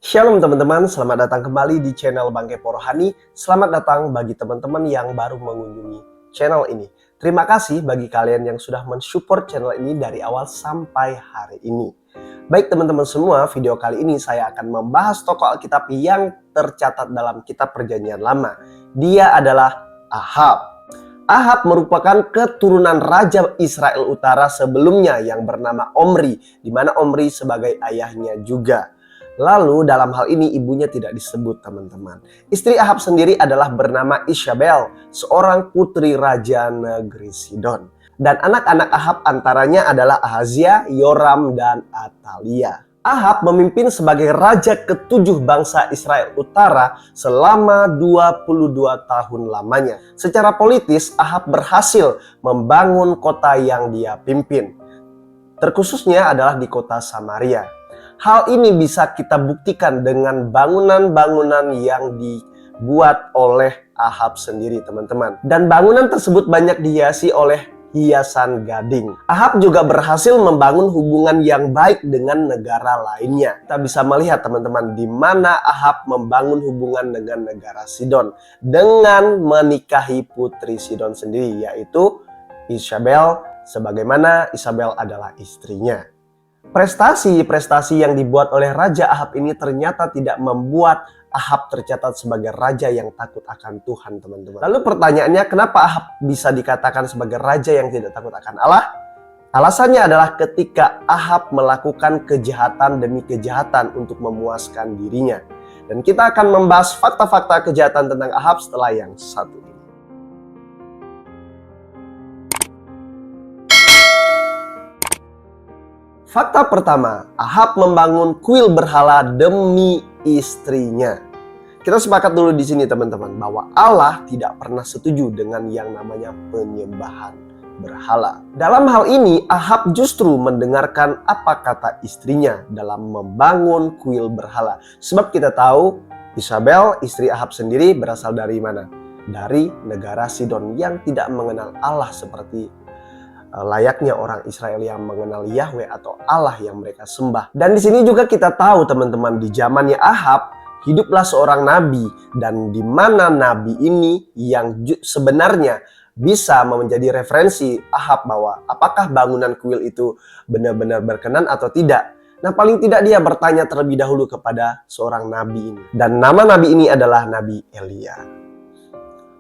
Shalom teman-teman, selamat datang kembali di channel Bang Kepo Rohani. Selamat datang bagi teman-teman yang baru mengunjungi channel ini. Terima kasih bagi kalian yang sudah mensupport channel ini dari awal sampai hari ini. Baik teman-teman semua, video kali ini saya akan membahas tokoh Alkitab yang tercatat dalam kitab Perjanjian Lama. Dia adalah Ahab. Ahab merupakan keturunan Raja Israel Utara sebelumnya yang bernama Omri, di mana Omri sebagai ayahnya juga. Lalu dalam hal ini ibunya tidak disebut teman-teman. Istri Ahab sendiri adalah bernama Isabel, seorang putri raja negeri Sidon. Dan anak-anak Ahab antaranya adalah Ahazia, Yoram, dan Atalia. Ahab memimpin sebagai raja ketujuh bangsa Israel Utara selama 22 tahun lamanya. Secara politis, Ahab berhasil membangun kota yang dia pimpin. Terkhususnya adalah di kota Samaria. Hal ini bisa kita buktikan dengan bangunan-bangunan yang dibuat oleh Ahab sendiri, teman-teman. Dan bangunan tersebut banyak dihiasi oleh hiasan gading. Ahab juga berhasil membangun hubungan yang baik dengan negara lainnya. Kita bisa melihat, teman-teman, di mana Ahab membangun hubungan dengan negara Sidon dengan menikahi putri Sidon sendiri, yaitu Isabel, sebagaimana Isabel adalah istrinya. Prestasi-prestasi yang dibuat oleh Raja Ahab ini ternyata tidak membuat Ahab tercatat sebagai raja yang takut akan Tuhan, teman-teman. Lalu pertanyaannya, kenapa Ahab bisa dikatakan sebagai raja yang tidak takut akan Allah? Alasannya adalah ketika Ahab melakukan kejahatan demi kejahatan untuk memuaskan dirinya. Dan kita akan membahas fakta-fakta kejahatan tentang Ahab setelah yang satu ini. Fakta pertama, Ahab membangun kuil berhala demi istrinya. Kita sepakat dulu di sini, teman-teman, bahwa Allah tidak pernah setuju dengan yang namanya penyembahan berhala. Dalam hal ini, Ahab justru mendengarkan apa kata istrinya dalam membangun kuil berhala. Sebab kita tahu Isabel, istri Ahab sendiri, berasal dari mana? Dari negara Sidon yang tidak mengenal Allah seperti layaknya orang Israel yang mengenal Yahweh atau Allah yang mereka sembah. Dan di sini juga kita tahu, teman-teman, di zamannya Ahab hiduplah seorang nabi, dan di mana nabi ini yang sebenarnya bisa menjadi referensi Ahab bahwa apakah bangunan kuil itu benar-benar berkenan atau tidak. Nah, paling tidak dia bertanya terlebih dahulu kepada seorang nabi ini. Dan nama nabi ini adalah Nabi Elia.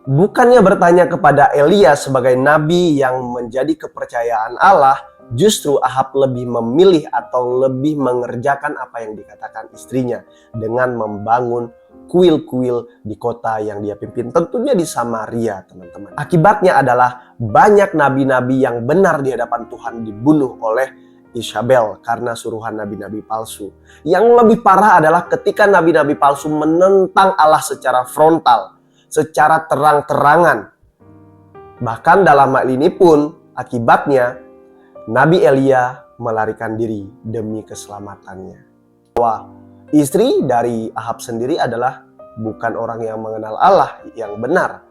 Bukannya bertanya kepada Elia sebagai nabi yang menjadi kepercayaan Allah, justru Ahab lebih memilih atau lebih mengerjakan apa yang dikatakan istrinya dengan membangun kuil-kuil di kota yang dia pimpin, tentunya di Samaria, teman-teman. Akibatnya adalah banyak nabi-nabi yang benar di hadapan Tuhan dibunuh oleh Isabel karena suruhan nabi-nabi palsu. Yang lebih parah adalah ketika nabi-nabi palsu menentang Allah secara frontal, secara terang-terangan. Bahkan dalam hal ini pun akibatnya Nabi Elia melarikan diri demi keselamatannya. Bahwa istri dari Ahab sendiri adalah bukan orang yang mengenal Allah yang benar,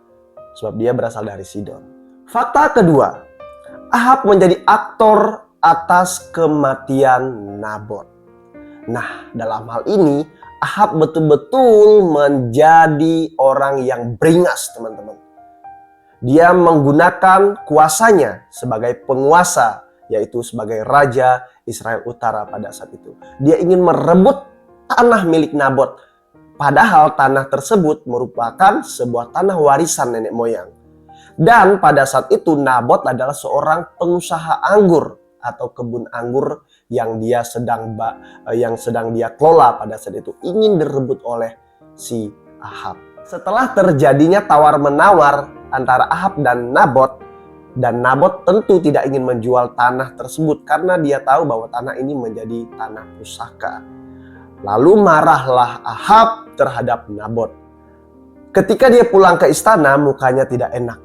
sebab dia berasal dari Sidon. Fakta kedua, Ahab menjadi aktor atas kematian Nabot. Nah, dalam hal ini Ahab betul-betul menjadi orang yang beringas, teman-teman. Dia menggunakan kuasanya sebagai penguasa, yaitu sebagai Raja Israel Utara pada saat itu. Dia ingin merebut tanah milik Nabot. Padahal tanah tersebut merupakan sebuah tanah warisan nenek moyang. Dan pada saat itu Nabot adalah seorang pengusaha anggur atau kebun anggur yang sedang dia kelola pada saat itu, ingin direbut oleh si Ahab. Setelah terjadinya tawar-menawar antara Ahab dan Nabot tentu tidak ingin menjual tanah tersebut karena dia tahu bahwa tanah ini menjadi tanah pusaka. Lalu marahlah Ahab terhadap Nabot. Ketika dia pulang ke istana, mukanya tidak enak.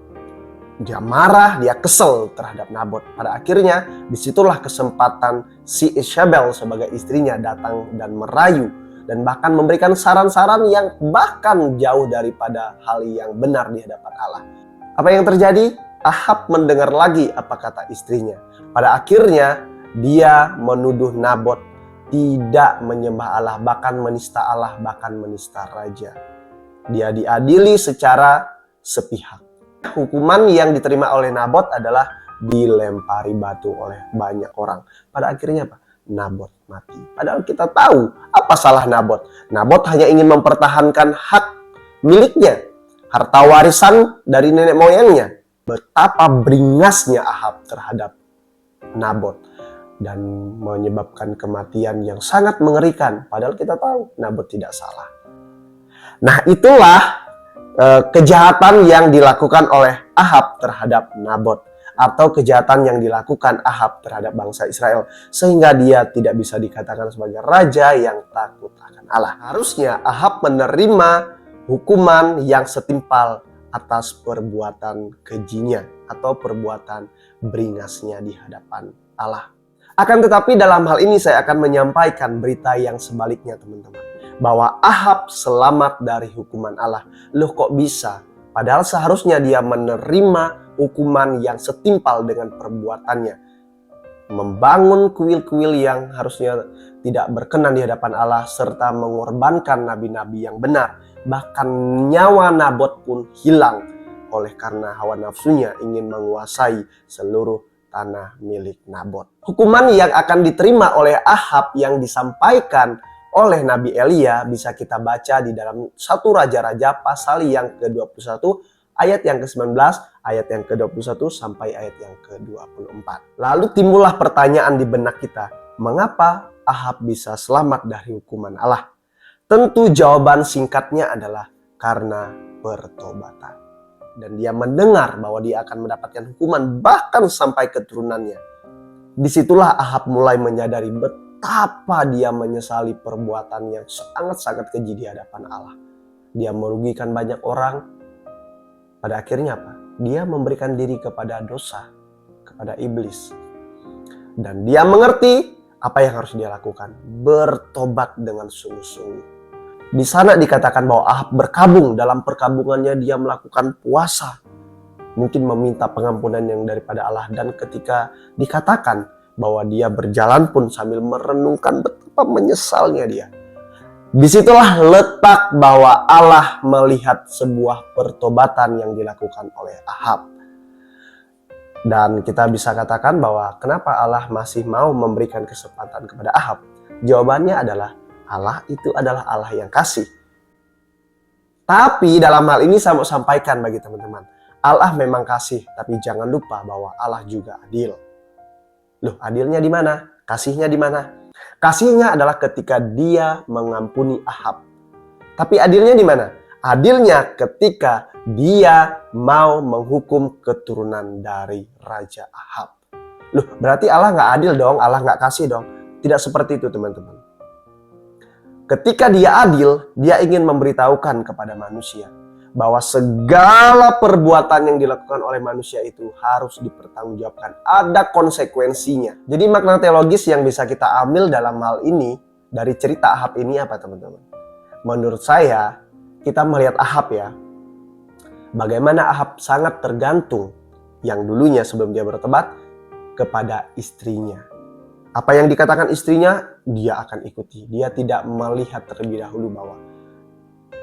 Dia marah, dia kesel terhadap Nabot. Pada akhirnya disitulah kesempatan si Isabel sebagai istrinya datang dan merayu dan bahkan memberikan saran-saran yang bahkan jauh daripada hal yang benar di hadapan Allah. Apa yang terjadi? Ahab mendengar lagi apa kata istrinya. Pada akhirnya dia menuduh Nabot tidak menyembah Allah, bahkan menista Allah, bahkan menista raja. Dia diadili secara sepihak. Hukuman yang diterima oleh Nabot adalah dilempari batu oleh banyak orang. Pada akhirnya apa? Nabot mati. Padahal kita tahu apa salah Nabot. Nabot hanya ingin mempertahankan hak miliknya, harta warisan dari nenek moyangnya. Betapa beringasnya Ahab terhadap Nabot dan menyebabkan kematian yang sangat mengerikan. Padahal kita tahu Nabot tidak salah. Nah, itulah kejahatan yang dilakukan oleh Ahab terhadap Nabot, atau kejahatan yang dilakukan Ahab terhadap bangsa Israel, sehingga dia tidak bisa dikatakan sebagai raja yang takut akan Allah. Harusnya Ahab menerima hukuman yang setimpal atas perbuatan kejinya atau perbuatan beringasnya di hadapan Allah. Akan tetapi dalam hal ini saya akan menyampaikan berita yang sebaliknya, teman-teman. Bahwa Ahab selamat dari hukuman Allah. Loh, kok bisa? Padahal seharusnya dia menerima hukuman yang setimpal dengan perbuatannya. Membangun kuil-kuil yang harusnya tidak berkenan di hadapan Allah, serta mengorbankan nabi-nabi yang benar. Bahkan nyawa Nabot pun hilang oleh karena hawa nafsunya ingin menguasai seluruh tanah milik Nabot. Hukuman yang akan diterima oleh Ahab yang disampaikan oleh Nabi Elia bisa kita baca di dalam 1 Raja-Raja pasal yang ke-21 ayat yang ke-19, ayat yang ke-21 sampai ayat yang ke-24. Lalu timbullah pertanyaan di benak kita, mengapa Ahab bisa selamat dari hukuman Allah? Tentu jawaban singkatnya adalah karena pertobatan. Dan dia mendengar bahwa dia akan mendapatkan hukuman bahkan sampai keturunannya. Disitulah Ahab mulai menyadari betapa dia menyesali perbuatan yang sangat-sangat keji di hadapan Allah. Dia merugikan banyak orang. Pada akhirnya apa? Dia memberikan diri kepada dosa, kepada iblis. Dan dia mengerti apa yang harus dia lakukan. Bertobat dengan sungguh-sungguh. Di sana dikatakan bahwa Ahab berkabung. Dalam perkabungannya dia melakukan puasa. Mungkin meminta pengampunan yang daripada Allah. Dan ketika dikatakan bahwa dia berjalan pun sambil merenungkan betapa menyesalnya dia. Disitulah letak bahwa Allah melihat sebuah pertobatan yang dilakukan oleh Ahab. Dan kita bisa katakan bahwa kenapa Allah masih mau memberikan kesempatan kepada Ahab? Jawabannya adalah Allah itu adalah Allah yang kasih. Tapi dalam hal ini saya mau sampaikan bagi teman-teman. Allah memang kasih, tapi jangan lupa bahwa Allah juga adil. Loh, adilnya di mana? Kasihnya di mana? Kasihnya adalah ketika dia mengampuni Ahab. Tapi adilnya di mana? Adilnya ketika dia mau menghukum keturunan dari Raja Ahab. Loh, berarti Allah nggak adil dong, Allah nggak kasih dong. Tidak seperti itu, teman-teman. Ketika dia adil, dia ingin memberitahukan kepada manusia bahwa segala perbuatan yang dilakukan oleh manusia itu harus dipertanggungjawabkan. Ada konsekuensinya. Jadi makna teologis yang bisa kita ambil dalam hal ini dari cerita Ahab ini apa, teman-teman? Menurut saya, kita melihat Ahab ya, bagaimana Ahab sangat tergantung yang dulunya sebelum dia bertobat kepada istrinya. Apa yang dikatakan istrinya, dia akan ikuti. Dia tidak melihat terlebih dahulu bahwa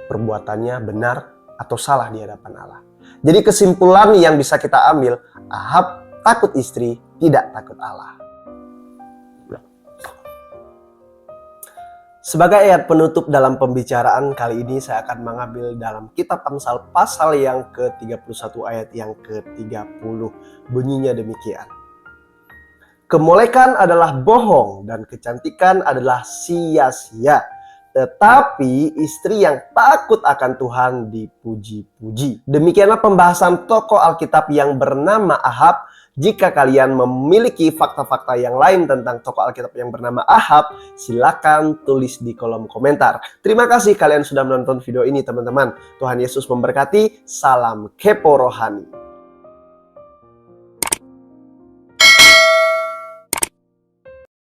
perbuatannya benar atau salah di hadapan Allah. Jadi kesimpulan yang bisa kita ambil, Ahab takut istri, tidak takut Allah. Sebagai ayat penutup dalam pembicaraan kali ini, saya akan mengambil dalam kitab Amsal pasal yang ke-31 ayat yang ke-30. Bunyinya demikian. Kemolekan adalah bohong dan kecantikan adalah sia-sia. Tetapi istri yang takut akan Tuhan dipuji-puji. Demikianlah pembahasan tokoh Alkitab yang bernama Ahab. Jika kalian memiliki fakta-fakta yang lain tentang tokoh Alkitab yang bernama Ahab, silakan tulis di kolom komentar. Terima kasih kalian sudah menonton video ini, teman-teman. Tuhan Yesus memberkati. Salam kepo rohani.